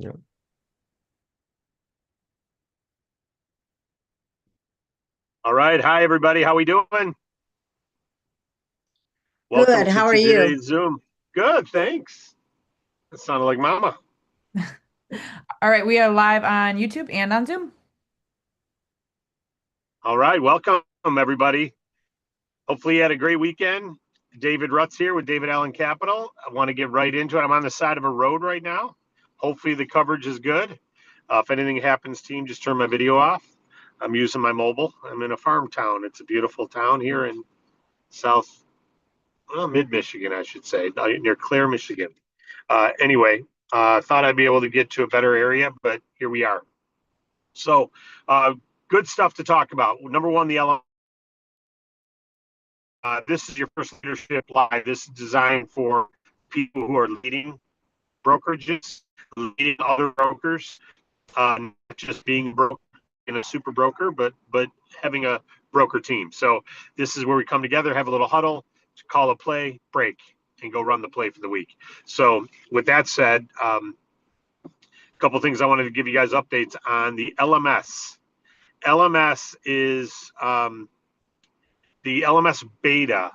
Yeah. All right. Hi, everybody. How we doing? Welcome Good. to How are you? today's Zoom. Good. Thanks. That sounded like Mama. All right, we are live on YouTube and on Zoom. All right. Welcome, everybody. Hopefully, you had a great weekend. David Rutz here with David Allen Capital. I want to get right into it. I'm on the side of a road right now. Hopefully, the coverage is good. If anything happens, team, just turn my video off. I'm using my mobile. I'm in a farm town. It's a beautiful town here in South, well, mid Michigan, I should say, near Clare, Michigan. Anyway, thought I'd be able to get to a better area, but here we are. So, good stuff to talk about. Number one, the LM. This is your first leadership live. This is designed for people who are leading brokerages, leading other brokers, not just being broke in a super broker, but having a broker team. So this is where we come together, have a little huddle, call a play, break, and go run the play for the week. So with that said, a couple things I wanted to give you guys updates on the LMS. LMS is the LMS beta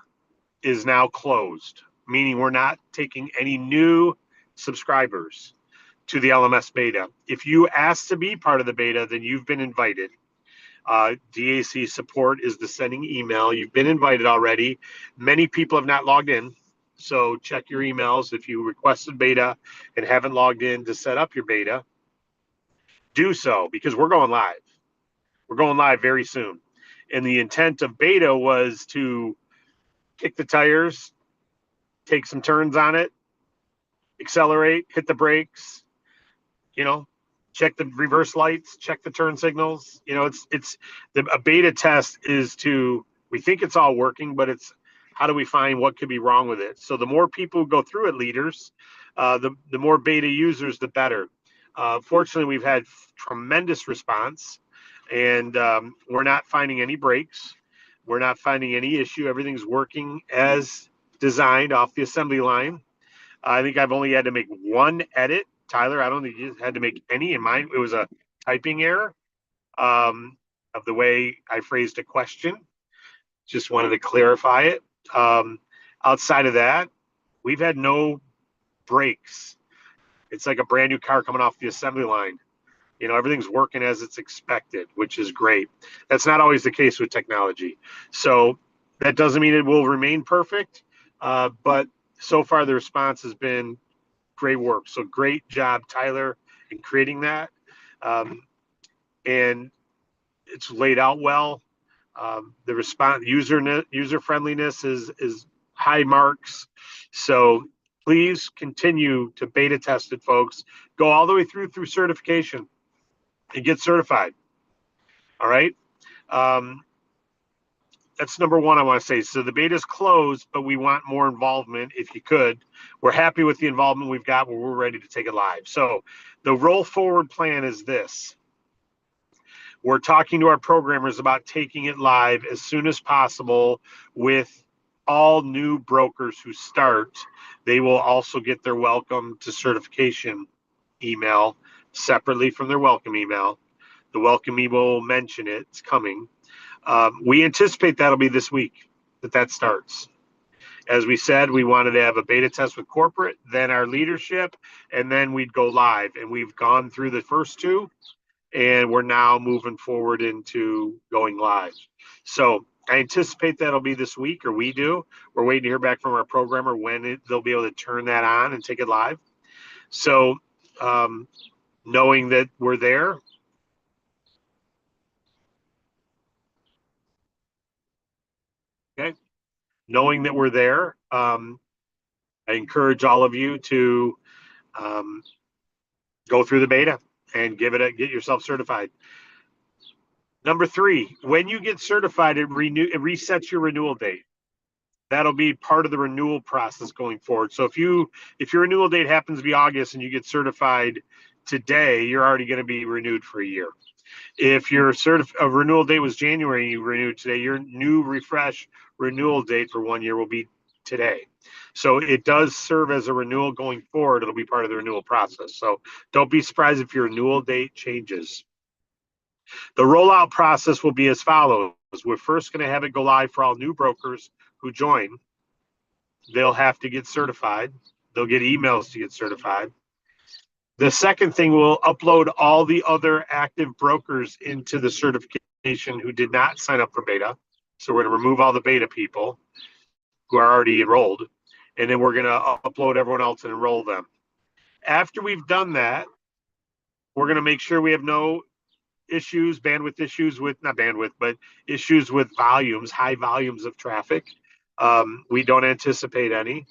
is now closed, meaning we're not taking any new subscribers to the LMS beta. If you ask to be part of the beta, then you've been invited. DAC support is the sending email. You've been invited already. Many people have not logged in. So check your emails. If you requested beta and haven't logged in to set up your beta, do so because we're going live. We're going live very soon. And the intent of beta was to kick the tires, take some turns on it, accelerate, hit the brakes, you know, check the reverse lights, check the turn signals. A beta test is to, we think it's all working, but it's how do we find what could be wrong with it? So the more people who go through it, leaders, the more beta users, the better. Fortunately, we've had tremendous response, and we're not finding any breaks. We're not finding any issue. Everything's working as designed off the assembly line. I think I've only had to make one edit. Tyler, I don't think you had to make any in mine. It was a typing error of the way I phrased a question. Just wanted to clarify it. Outside of that, we've had no breaks. It's like a brand new car coming off the assembly line. Everything's working as it's expected, which is great. That's not always the case with technology. So that doesn't mean it will remain perfect, but so far the response has been great work. So great job, Tyler, in creating that. And it's laid out well. The response user friendliness is high marks. So please continue to beta test it, folks. Go all the way through certification and get certified. All right. Um, that's number one I want to say. So the beta is closed, but we want more involvement if you could. We're happy with the involvement we've got, but we're ready to take it live. So the roll forward plan is this. We're talking to our programmers about taking it live as soon as possible with all new brokers who start. They will also get their welcome to certification email separately from their welcome email. The welcome email will mention it. It's coming. We anticipate that'll be this week that starts. As we said, we wanted to have a beta test with corporate, then our leadership, and then we'd go live. And we've gone through the first two, and we're now moving forward into going live. So I anticipate that'll be this week, or we do. We're waiting to hear back from our programmer when they'll be able to turn that on and take it live. So knowing that we're there, okay, knowing that we're there, I encourage all of you to go through the beta and get yourself certified. Number three, when you get certified, it resets your renewal date. That'll be part of the renewal process going forward. So if your renewal date happens to be August and you get certified today, you're already going to be renewed for a year. If your renewal date was January and you renewed today, your new refresh renewal date for 1 year will be today. So it does serve as a renewal going forward. It'll be part of the renewal process. So don't be surprised if your renewal date changes. The rollout process will be as follows. We're first going to have it go live for all new brokers who join. They'll have to get certified. They'll get emails to get certified. The second thing, we'll upload all the other active brokers into the certification who did not sign up for beta. So we're going to remove all the beta people who are already enrolled, and then we're going to upload everyone else and enroll them. After we've done that, we're going to make sure we have no issues, bandwidth issues with, not bandwidth, but issues with volumes, high volumes of traffic. We don't anticipate any,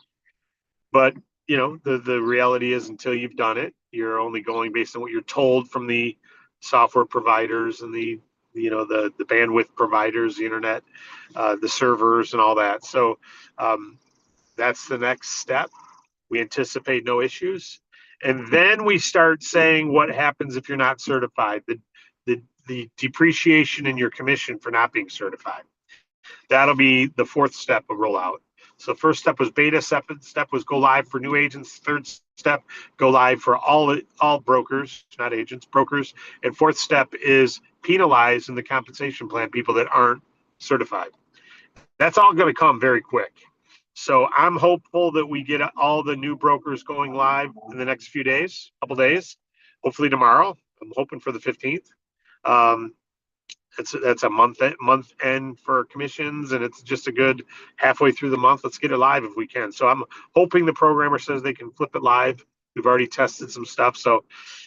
but the reality is until you've done it, you're only going based on what you're told from the software providers and the bandwidth providers, the internet, the servers and all that. So that's the next step. We anticipate no issues. And then we start saying what happens if you're not certified, the depreciation in your commission for not being certified. That'll be the fourth step of rollout. So first step was beta, second step was go live for new agents, third step, go live for all brokers, not agents, brokers, and fourth step is penalize in the compensation plan people that aren't certified. That's all going to come very quick. So I'm hopeful that we get all the new brokers going live in the next few days, couple days, hopefully tomorrow. I'm hoping for the 15th. That's a month end for commissions, and it's just a good halfway through the month. Let's get it live if we can. So I'm hoping the programmer says they can flip it live. We've already tested some stuff, so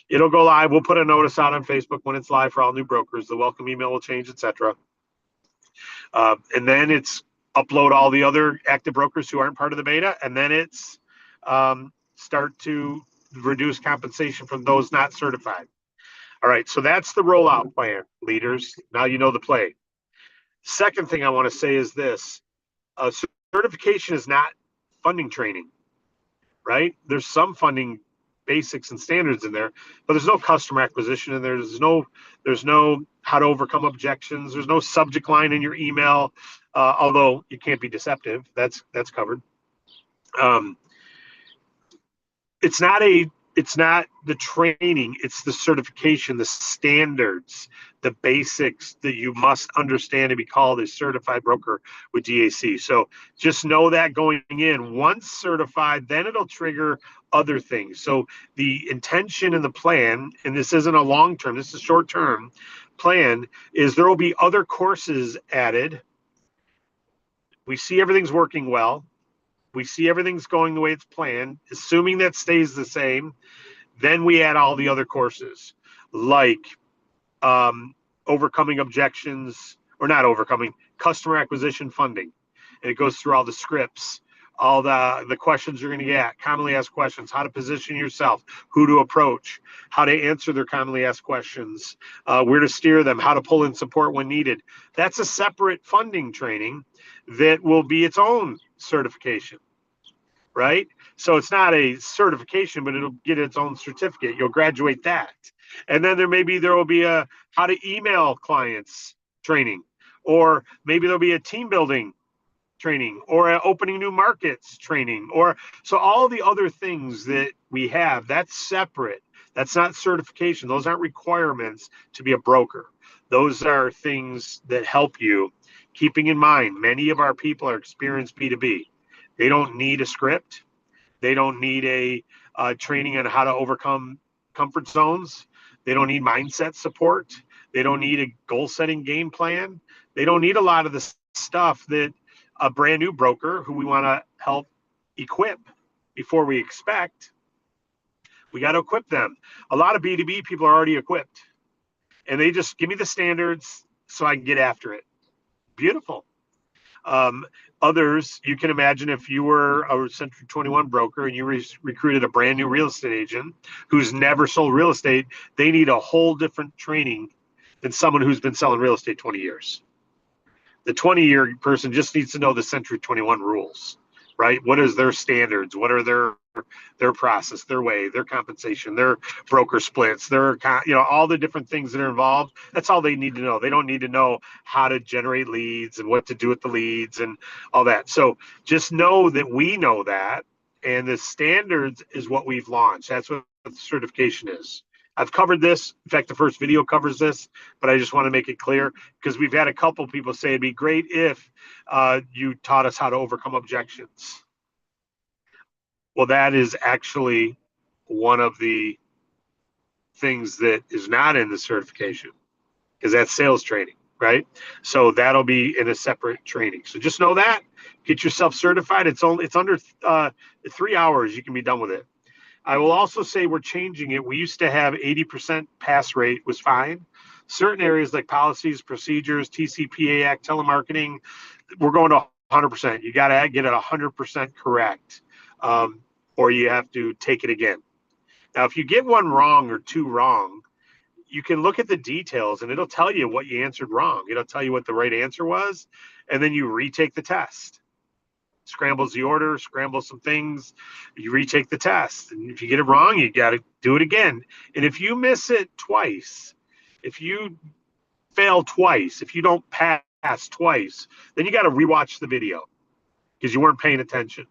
it'll go live. We'll put a notice out on Facebook when it's live for all new brokers. The welcome email will change, etc. And then it's upload all the other active brokers who aren't part of the beta, and then it's start to reduce compensation from those not certified. All right, so that's the rollout plan, leaders. Now you know the play. Second thing I want to say is this. Certification is not funding training, right? There's some funding basics and standards in there, but there's no customer acquisition in there. There's no how to overcome objections. There's no subject line in your email, although you can't be deceptive. That's covered. It's not the training, it's the certification, the standards, the basics that you must understand to be called a certified broker with DAC. So just know that going in. Once certified, then it'll trigger other things. So the intention in the plan, and this isn't a long-term, this is short-term plan, is there will be other courses added. We see everything's working well. We see everything's going the way it's planned, assuming that stays the same. Then we add all the other courses like overcoming objections, or not overcoming, customer acquisition funding. And it goes through all the scripts, all the questions you're going to get, commonly asked questions, how to position yourself, who to approach, how to answer their commonly asked questions, where to steer them, how to pull in support when needed. That's a separate funding training that will be its own certification. Right? So it's not a certification, but it'll get its own certificate. You'll graduate that. And then there will be a how to email clients training, or maybe there'll be a team building training, or a opening new markets training, or so all the other things that we have, that's separate. That's not certification. Those aren't requirements to be a broker. Those are things that help you. Keeping in mind, many of our people are experienced B2B. They don't need a script. They don't need a training on how to overcome comfort zones. They don't need mindset support. They don't need a goal-setting game plan. They don't need a lot of the stuff that a brand new broker who we want to help equip before we expect. We got to equip them. A lot of B2B people are already equipped, and they just give me the standards so I can get after it. Beautiful. Others, you can imagine if you were a Century 21 broker and you recruited a brand new real estate agent who's never sold real estate, they need a whole different training than someone who's been selling real estate 20 years. The 20-year person just needs to know the Century 21 rules, right? What is their standards? What are their their process, their way, their compensation, their broker splits, their all the different things that are involved. That's all they need to know. They don't need to know how to generate leads and what to do with the leads and all that. So just know that we know that, and the standards is what we've launched. That's what the certification is. I've covered this. In fact, the first video covers this, but I just want to make it clear because we've had a couple people say it'd be great if you taught us how to overcome objections. Well, that is actually one of the things that is not in the certification because that's sales training, right? So that'll be in a separate training. So just know that. Get yourself certified. It's under 3 hours. You can be done with it. I will also say we're changing it. We used to have 80% pass rate was fine. Certain areas like policies, procedures, TCPA Act, telemarketing, we're going to 100%. You got to get it 100% correct, or you have to take it again. Now, if you get one wrong or two wrong, you can look at the details and it'll tell you what you answered wrong. It'll tell you what the right answer was, and then you retake the test. Scrambles the order, scrambles some things, you retake the test. And if you get it wrong, you got to do it again. And if you miss it twice, if you fail twice, if you don't pass twice, then you got to rewatch the video because you weren't paying attention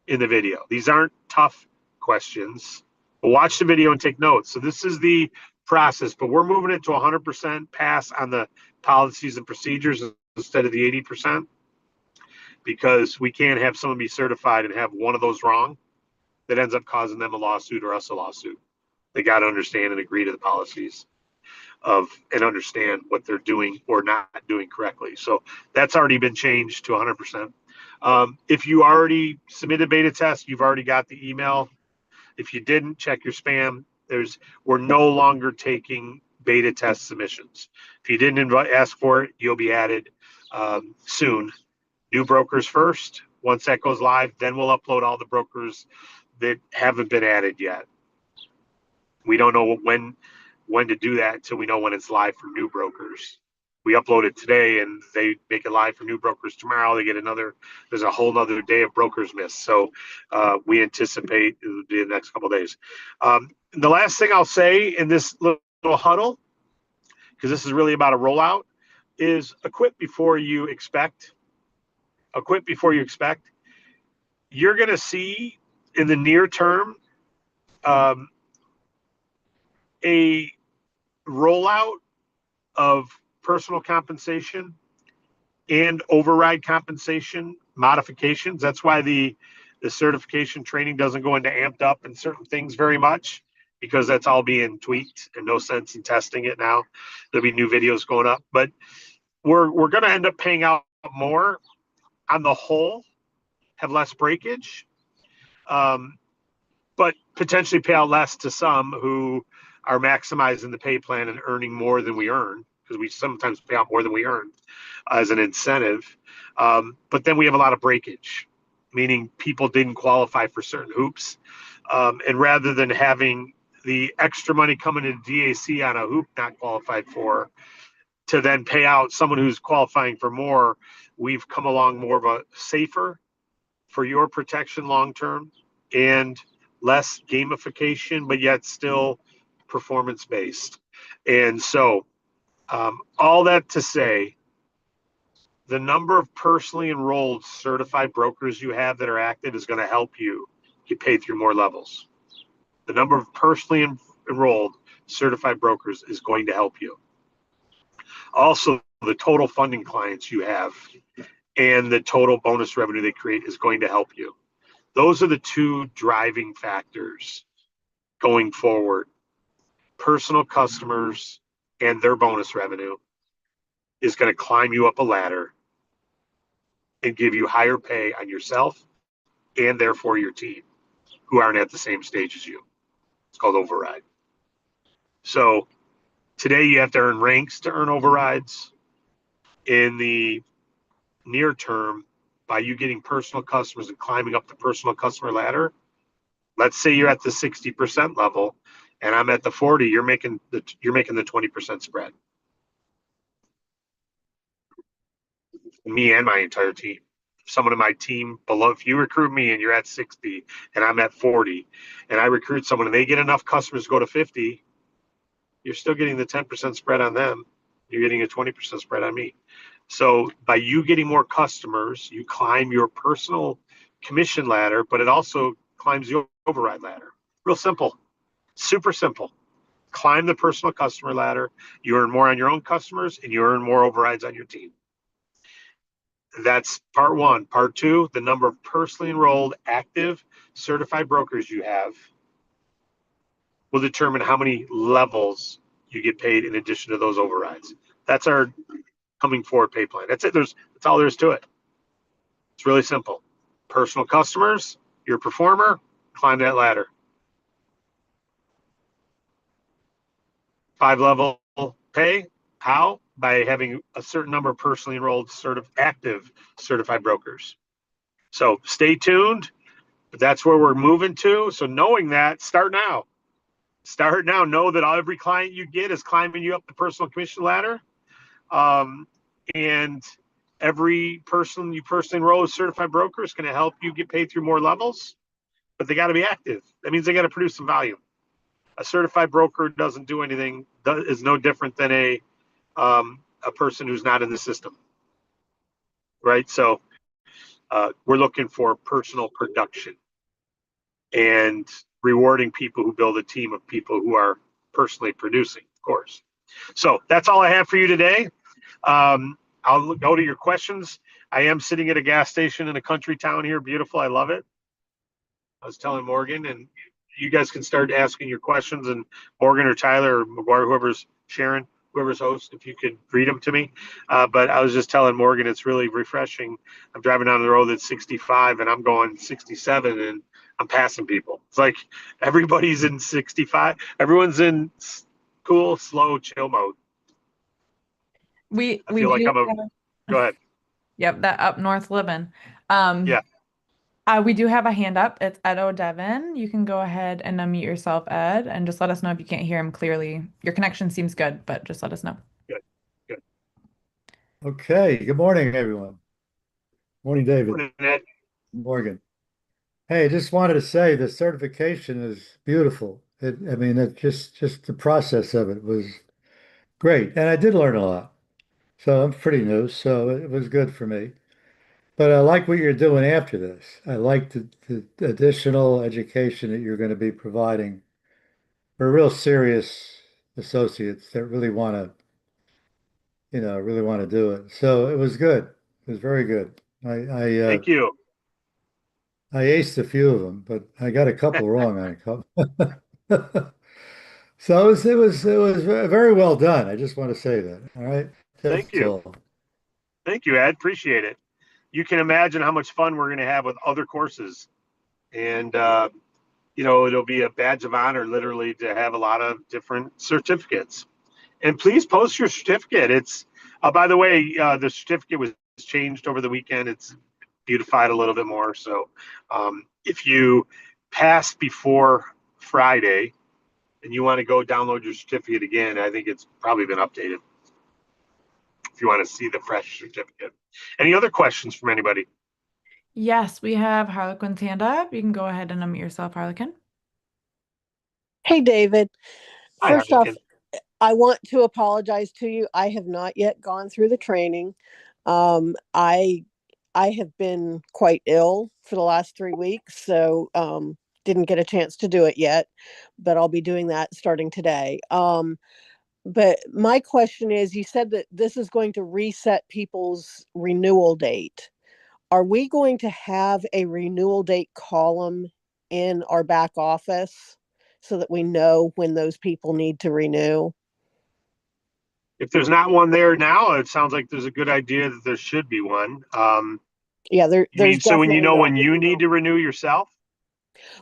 in the video. These aren't tough questions, but watch the video and take notes. So this is the process, but we're moving it to 100% pass on the policies and procedures instead of the 80%. Because we can't have someone be certified and have one of those wrong that ends up causing them a lawsuit or us a lawsuit. They got to understand and agree to the policies and understand what they're doing or not doing correctly. So that's already been changed to 100%. If you already submitted beta test, you've already got the email. If you didn't, check your spam. We're no longer taking beta test submissions. If you didn't ask for it, you'll be added soon. New brokers first. Once that goes live, then we'll upload all the brokers that haven't been added yet. We don't know when to do that until we know when it's live for new brokers. We upload it today and they make it live for new brokers tomorrow. There's a whole nother day of brokers missed. So we anticipate it will be the next couple of days. The last thing I'll say in this little huddle, because this is really about a rollout, is equip before you expect. Equip before you expect. You're going to see in the near term a rollout of personal compensation and override compensation modifications. That's why the certification training doesn't go into amped up in certain things very much, because that's all being tweaked and no sense in testing it now. There'll be new videos going up, but we're going to end up paying out more on the whole, have less breakage, but potentially pay out less to some who are maximizing the pay plan and earning more than we earn, because we sometimes pay out more than we earn as an incentive. But then we have a lot of breakage, meaning people didn't qualify for certain hoops. And rather than having the extra money coming into DAC on a hoop not qualified for, to then pay out someone who's qualifying for more, we've come along more of a safer for your protection long term and less gamification, but yet still performance based. And so all that to say, the number of personally enrolled certified brokers you have that are active is going to help you get paid through more levels. The number of personally enrolled certified brokers is going to help you. Also, the total funding clients you have and the total bonus revenue they create is going to help you. Those are the two driving factors going forward. Personal customers and their bonus revenue is going to climb you up a ladder and give you higher pay on yourself and therefore your team who aren't at the same stage as you. It's called override. So today you have to earn ranks to earn overrides. In the near term, by you getting personal customers and climbing up the personal customer ladder, let's say you're at the 60% level and I'm at the 40, you're making the 20% spread. Me and my entire team. someone in my team below, if you recruit me and you're at 60 and I'm at 40, and I recruit someone and they get enough customers to go to 50, you're still getting the 10% spread on them. You're getting a 20% spread on me. So by you getting more customers, you climb your personal commission ladder, but it also climbs the override ladder. Real simple, super simple. Climb the personal customer ladder. You earn more on your own customers and you earn more overrides on your team. That's part one. Part two, the number of personally enrolled, active, certified brokers you have will determine how many levels you get paid in addition to those overrides. That's our coming forward pay plan. That's it. That's all there is to it. It's really simple. Personal customers, you're a performer, climb that ladder. 5-level pay. How? By having a certain number of personally enrolled, active certified brokers. So stay tuned. But that's where we're moving to. So knowing that, start now. Start now. Know that every client you get is climbing you up the personal commission ladder. And every person you personally enroll as certified broker is going to help you get paid through more levels, but they got to be active. That means they got to produce some volume. A certified broker doesn't do anything, is no different than a person who's not in the system, right? So we're looking for personal production and rewarding people who build a team of people who are personally producing, of course. So that's all I have for you today. I'll go to your questions. I am sitting at a gas station in a country town here. Beautiful. I love it. I was telling Morgan, and you guys can start asking your questions, and Morgan or Tyler or McGuire, whoever's Sharon, whoever's host, if you could read them to me. But I was just telling Morgan, it's really refreshing. I'm driving down the road at 65 and I'm going 67 and I'm passing people. It's like everybody's in 65. Everyone's in cool, slow, chill mode. We I feel like do go ahead. Yep, that up north living. Yeah. We do have a hand up. It's Ed O'Devin. You can go ahead and unmute yourself, Ed, and just let us know if you can't hear him clearly. Your connection seems good, but just let us know. Good. Good. Okay. Good morning, everyone. Morning, David. Morning, Ed. Morgan. Hey, I just wanted to say the certification is beautiful. I mean, it just the process of it was great, and I did learn a lot. So I'm pretty new, so it was good for me. But I like what you're doing after this. I like the additional education that you're going to be providing for real serious associates that really want to, really want to do it. So it was good. It was very good. Thank you. I aced a few of them, but I got a couple wrong on a couple. So it was very well done. I just want to say that. All right. Thank That's you. all. Thank you, Ed. Appreciate it. You can imagine how much fun we're going to have with other courses. And, it'll be a badge of honor, literally, to have a lot of different certificates. And please post your certificate. It's, by the way, the certificate was changed over the weekend. It's beautified a little bit more. So if you pass before Friday and you want to go download your certificate again, I think it's probably been updated. If you want to see the fresh certificate. Any other questions from anybody? Yes, we have Harlequin's hand up. You can go ahead and unmute yourself, Harlequin. Hey, David. Hi, First off, Harlequin. I want to apologize to you. I have not yet gone through the training. I have been quite ill for the last 3 weeks, so didn't get a chance to do it yet, but I'll be doing that starting today. But my question is, you said that this is going to reset people's renewal date. Are we going to have a renewal date column in our back office so that we know when those people need to renew? If there's not one there now, it sounds like there's a good idea that there should be one. Yeah, You there's mean so when you definitely know one. when you need to renew yourself?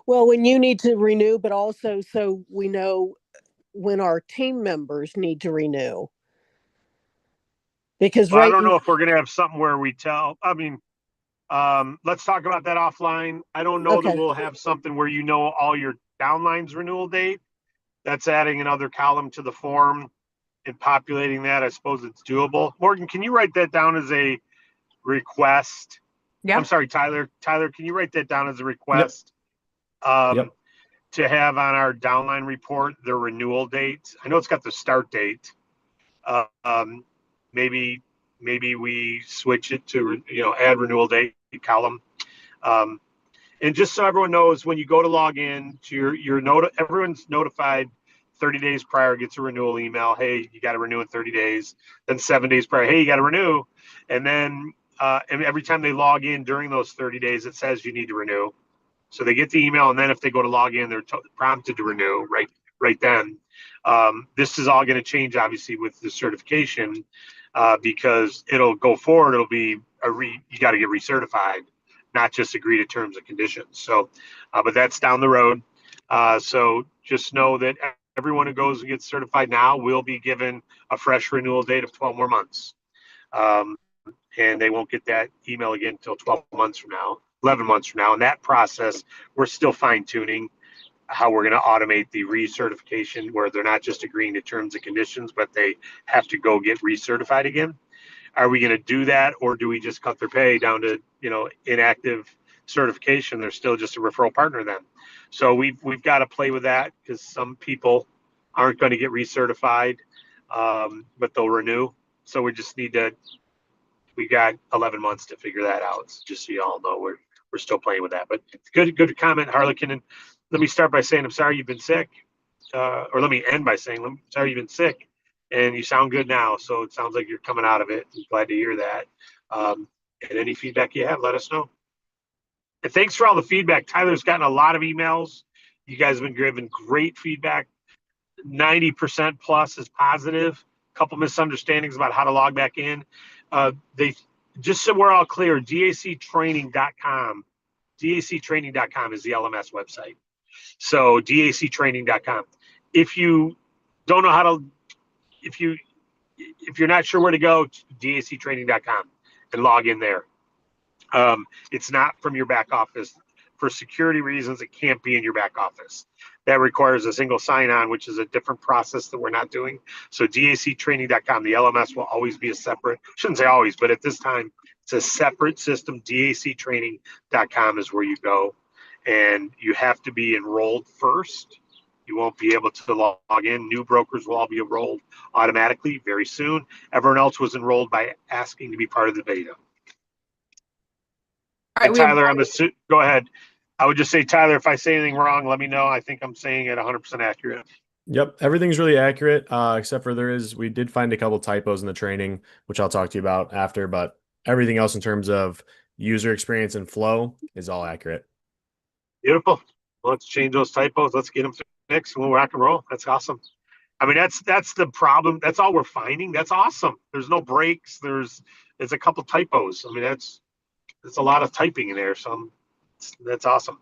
Well, when you need to renew, but also so we know when our team members need to renew. Because Well, I don't know if we're going to have something where we tell. I mean, let's talk about that offline. I don't know that Okay. we'll have something where you know all your downlines renewal date. That's adding another column to the form and populating that. I suppose it's doable. Morgan, can you write that down as a request I'm Yeah. sorry, Tyler. Tyler, can you write that down as a Yep. request? Um, Yep. to have on our downline report the renewal date. I know it's got the start date. Uh, um, maybe we switch it to add renewal date column. Um, and just so everyone knows, when you go to log in to everyone's notified 30 days prior, gets a renewal email. Hey, you got to renew in 30 days. Then 7 days prior, hey, you got to renew. And then and every time they log in during those 30 days, it says you need to renew. So they get the email, and then if they go to log in, they're prompted to renew right then. This is all going to change, obviously, with the certification because it'll go forward. It'll be you got to get recertified, not just agree to terms and conditions. So, but that's down the road. So just know that everyone who goes and gets certified now will be given a fresh renewal date of 12 more months. And they won't get that email again until 12 months from now, 11 months from now. And that process, we're still fine tuning how we're going to automate the recertification where they're not just agreeing to terms and conditions, but they have to go get recertified again. Are we going to do that, or do we just cut their pay down to inactive certification? They're still just a referral partner then. So we've got to play with that because some people aren't going to get recertified, but they'll renew. So we just need to. We got 11 months to figure that out. Just so you all know, we're still playing with that. But good comment, Harlequin. And let me start by saying I'm sorry you've been sick, or let me end by saying I'm sorry you've been sick, and you sound good now. So it sounds like you're coming out of it. I'm glad to hear that. And any feedback you have, let us know. And thanks for all the feedback. Tyler's gotten a lot of emails. You guys have been giving great feedback. 90% plus is positive. A couple misunderstandings about how to log back in. They just so we're all clear, dactraining.com. dactraining.com is the LMS website. So dactraining.com. If you don't know how to, if you're not sure where to go, dactraining.com and log in there. It's not from your back office. For security reasons, it can't be in your back office. That requires a single sign-on, which is a different process that we're not doing. So dactraining.com, the LMS will always be a separate, shouldn't say always, but at this time, it's a separate system. dactraining.com is where you go. And you have to be enrolled first. You won't be able to log in. New brokers will all be enrolled automatically very soon. Everyone else was enrolled by asking to be part of the beta. All right, And we have Tyler, go ahead. I would just say, Tyler, if I say anything wrong, let me know. I think I'm saying it 100% accurate. Yep, everything's really accurate, except for we did find a couple typos in the training, which I'll talk to you about after, but everything else in terms of user experience and flow is all accurate. Beautiful. Let's change those typos. Let's get them fixed and we'll rock and roll. That's awesome. I mean, that's the problem. That's all we're finding. That's awesome. There's no breaks. There's a couple typos. I mean, that's a lot of typing in there. So that's awesome.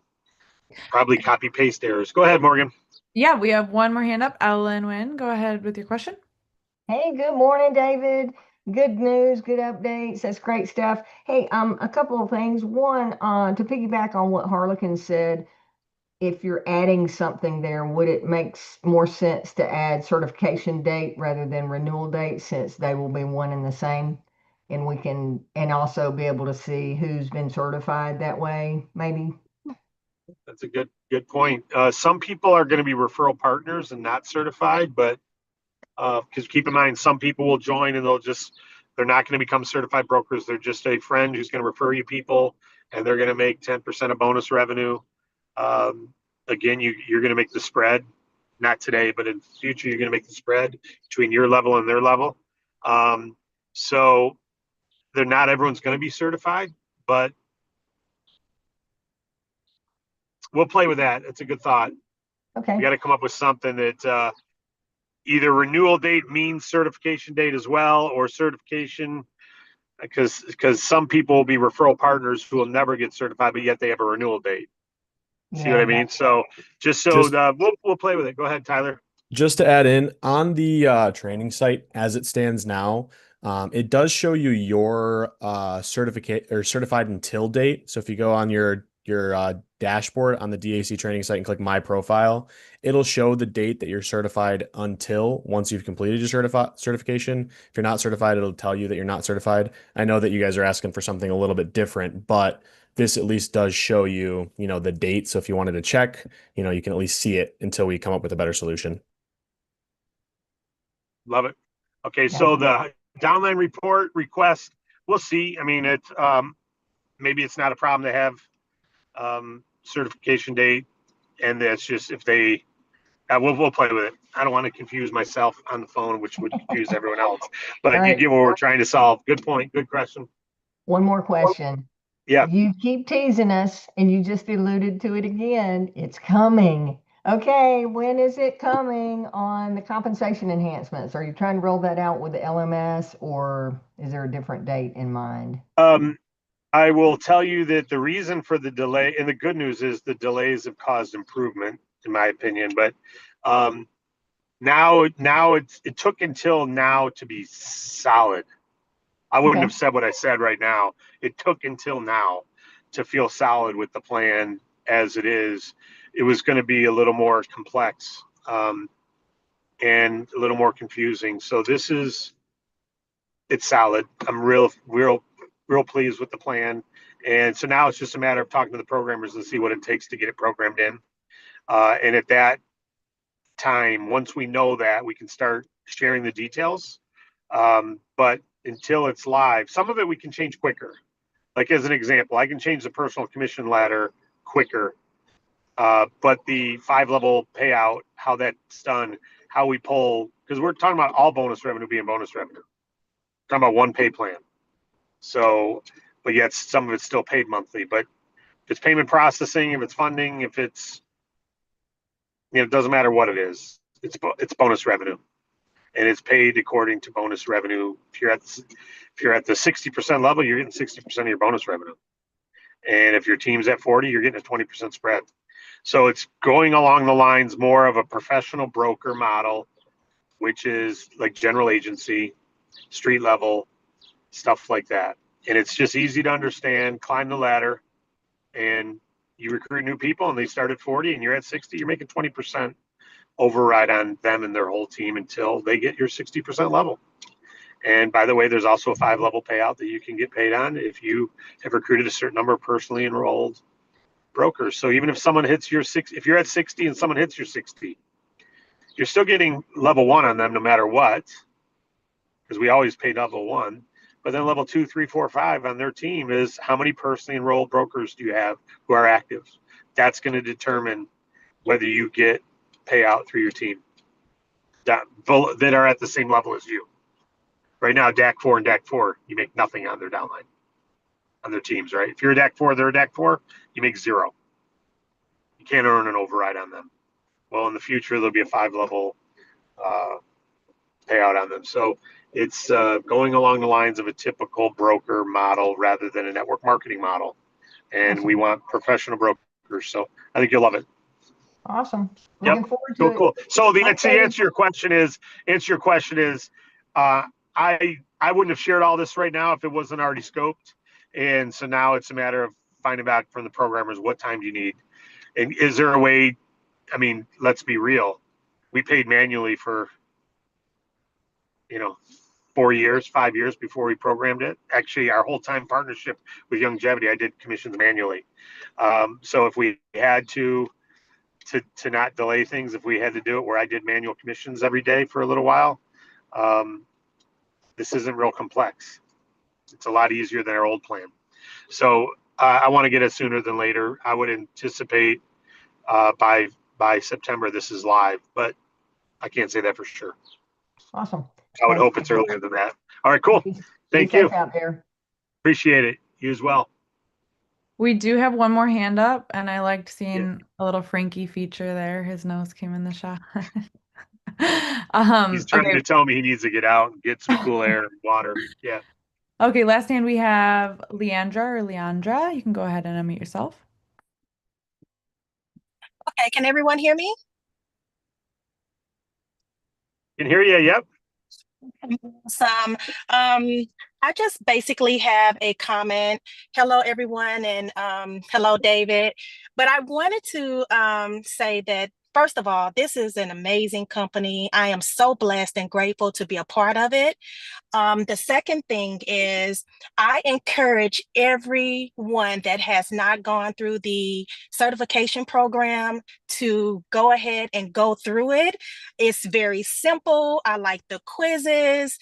Probably copy paste errors. Go ahead, Morgan. Yeah, we have one more hand up. Ellen Wynn, go ahead with your question. Hey, good morning, David. Good news, good updates. That's great stuff. Hey, a couple of things. One, to piggyback on what Harlequin said, if you're adding something there, would it make more sense to add certification date rather than renewal date since they will be one and the same? And we can, and also be able to see who's been certified that way, maybe. That's a good point. Some people are going to be referral partners and not certified, but because keep in mind, some people will join and they're not going to become certified brokers. They're just a friend who's going to refer you people, and they're going to make 10% of bonus revenue. Again, you're going to make the spread, not today, but in the future, you're going to make the spread between your level and their level. So not everyone's going to be certified, but we'll play with that. It's a good thought. Okay. We got to come up with something that either renewal date means certification date as well, or certification, because some people will be referral partners who will never get certified, but yet they have a renewal date. See what I mean? So we'll play with it. Go ahead, Tyler. Just to add in on the training site as it stands now, it does show you your certificate or certified until date. So if you go on your your dashboard on the DAC training site and click My Profile, it'll show the date that you're certified until once you've completed your certification. If you're not certified, it'll tell you that you're not certified. I know that you guys are asking for something a little bit different, but this at least does show you, the date. So if you wanted to check, you can at least see it until we come up with a better solution. Love it. Okay, Yeah. so the downline report request, we'll see. I mean, maybe it's not a problem to have certification date, and that's just if they. We'll play with it. I don't want to confuse myself on the phone, which would confuse everyone else. All But you right. get what we're trying to solve. Good point. Good question. One more question. Yeah. You keep teasing us and you just alluded to it again. It's coming. Okay, when is it coming on the compensation enhancements? Are you trying to roll that out with the LMS or is there a different date in mind? I will tell you that the reason for the delay, and the good news is the delays have caused improvement, in my opinion. But now it took until now to be solid. I wouldn't Okay. have said what I said right now. It took until now to feel solid with the plan as it is. It was going to be a little more complex and a little more confusing. So it's solid. I'm real pleased with the plan. And so now it's just a matter of talking to the programmers and see what it takes to get it programmed in. And at that time, once we know that, we can start sharing the details. But until it's live, some of it we can change quicker. Like as an example, I can change the personal commission ladder quicker. But the 5-level payout, how that's done, how we pull, because we're talking about all bonus revenue being bonus revenue. We're talking about one pay plan. So, but yet some of it's still paid monthly. But if it's payment processing, if it's funding, if it's, it doesn't matter what it is. It's bonus revenue, and it's paid according to bonus revenue. If you're at the 60% level, you're getting 60% of your bonus revenue. And if your team's at 40, you're getting a 20% spread. So it's going along the lines more of a professional broker model, which is like general agency, street level, stuff like that. And it's just easy to understand, climb the ladder, and you recruit new people and they start at 40 and you're at 60, you're making 20% override on them and their whole team until they get your 60% level. And by the way, there's also a 5-level payout that you can get paid on if you have recruited a certain number of personally enrolled brokers. So even if someone hits your if you're at 60 and someone hits your 60, you're still getting level 1 on them no matter what, because we always pay level 1. But then level 2, 3, 4, 5 on their team is how many personally enrolled brokers do you have who are active? That's going to determine whether you get payout through your team that are at the same level as you. Right now, DAC 4 and DAC 4, you make nothing on their downline, on their teams, right? If you're a DAC 4, they're a DAC 4, you make 0. You can't earn an override on them. Well, in the future, there'll be a 5-level payout on them. So it's going along the lines of a typical broker model rather than a network marketing model. And we want professional brokers. So I think you'll love it. Awesome. Yep. Looking forward to it. Cool. So the Okay. answer your question is, I wouldn't have shared all this right now if it wasn't already scoped. And so now it's a matter of finding out from the programmers, what time do you need? And is there a way, I mean, let's be real. We paid manually for, 4 years, 5 years before we programmed it. Actually, our whole time partnership with Longevity, I did commissions manually. So if we had to not delay things, if we had to do it where I did manual commissions every day for a little while, this isn't real complex. It's a lot easier than our old plan. So I want to get it sooner than later. I would anticipate by September this is live, but I can't say that for sure. Awesome. I would Hey, hope it's earlier than that. All right, cool. be Thank safe you. out there. Appreciate it. You as well. We do have one more hand up, and I liked seeing a little Frankie feature there. His nose came in the shot. He's trying Okay. to tell me he needs to get out and get some cool air and water. Yeah. Okay, last hand we have Leandra. You can go ahead and unmute yourself. Okay, can everyone hear me? Can hear you. Yep. Awesome. I I just basically have a comment. Hello, everyone, and hello, David. But I wanted to say that, first of all, this is an amazing company. I am so blessed and grateful to be a part of it. The second thing is, I encourage everyone that has not gone through the certification program to go ahead and go through it. It's very simple. I like the quizzes.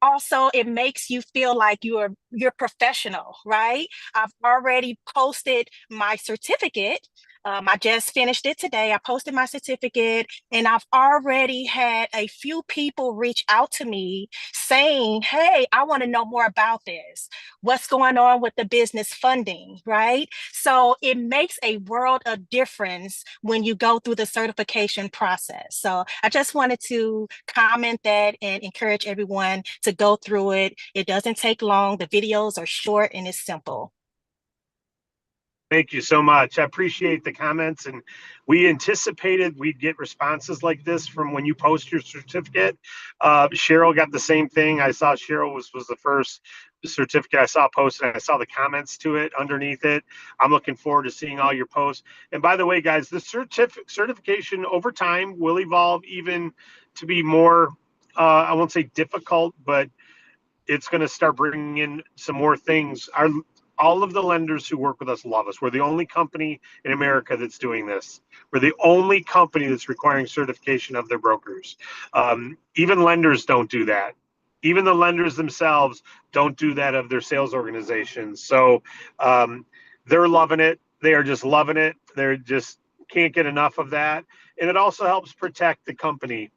Also, it makes you feel like you're professional, right? I've already posted my certificate. I just finished it today. I posted my certificate, and I've already had a few people reach out to me saying, hey, I want to know more about this. What's going on with the business funding, right? So it makes a world of difference when you go through the certification process. So I just wanted to comment that and encourage everyone to go through it. It doesn't take long. The videos are short and it's simple. Thank you so much. I appreciate the comments, and we anticipated we'd get responses like this from when you post your certificate. Cheryl got the same thing. I saw Cheryl was the first certificate I saw posted. I saw the comments to it underneath it. I'm looking forward to seeing all your posts. And by the way, guys, the certification over time will evolve even to be more, I won't say difficult, but it's going to start bringing in some more things. All of the lenders who work with us love us. We're the only company in America that's doing this. We're the only company that's requiring certification of their brokers. Even lenders don't do that. Even the lenders themselves don't do that of their sales organizations. So they're loving it. They are just loving it. They're just can't get enough of that. And it also helps protect the company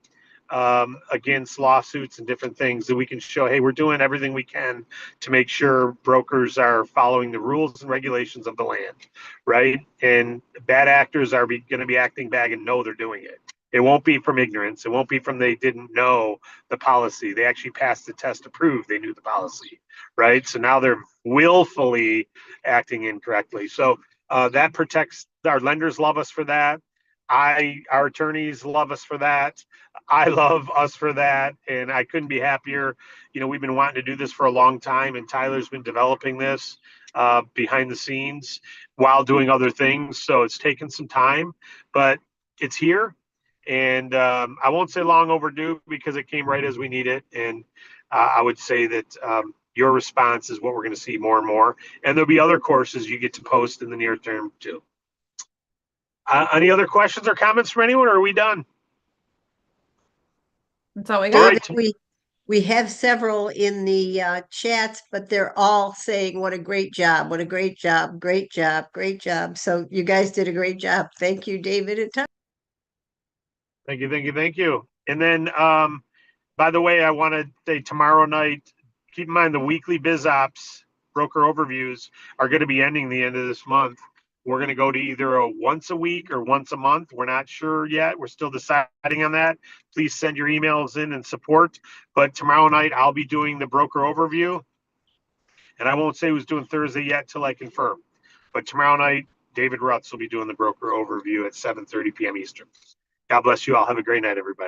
against lawsuits and different things that we can show, hey, we're doing everything we can to make sure brokers are following the rules and regulations of the land, right? And bad actors are going to be acting bad and know they're doing it. It won't be from ignorance. It won't be from they didn't know the policy. They actually passed the test to prove they knew the policy, right? So now they're willfully acting incorrectly. So that protects our lenders. Love us for that. Our attorneys love us for that. I love us for that, and I couldn't be happier. You know, we've been wanting to do this for a long time, and Tyler's been developing this behind the scenes while doing other things. So it's taken some time, but it's here, and I won't say long overdue because it came right as we need it. And I would say that your response is what we're going to see more and more, and there'll be other courses you get to post in the near term too. Any other questions or comments from anyone, or are we done? That's all we All got. right. We have several in the chats, but they're all saying what a great job, what a great job, great job, great job. So you guys did a great job. Thank you, David and Tom. Thank you, thank you, thank you. And then, by the way, I want to say tomorrow night, keep in mind the weekly biz ops broker overviews are going to be ending the end of this month. We're going to go to either a once a week or once a month. We're not sure yet. We're still deciding on that. Please send your emails in and support. But tomorrow night, I'll be doing the broker overview. And I won't say who's doing Thursday yet till I confirm. But tomorrow night, David Rutz will be doing the broker overview at 7:30 p.m. Eastern. God bless you all. Have a great night, everybody.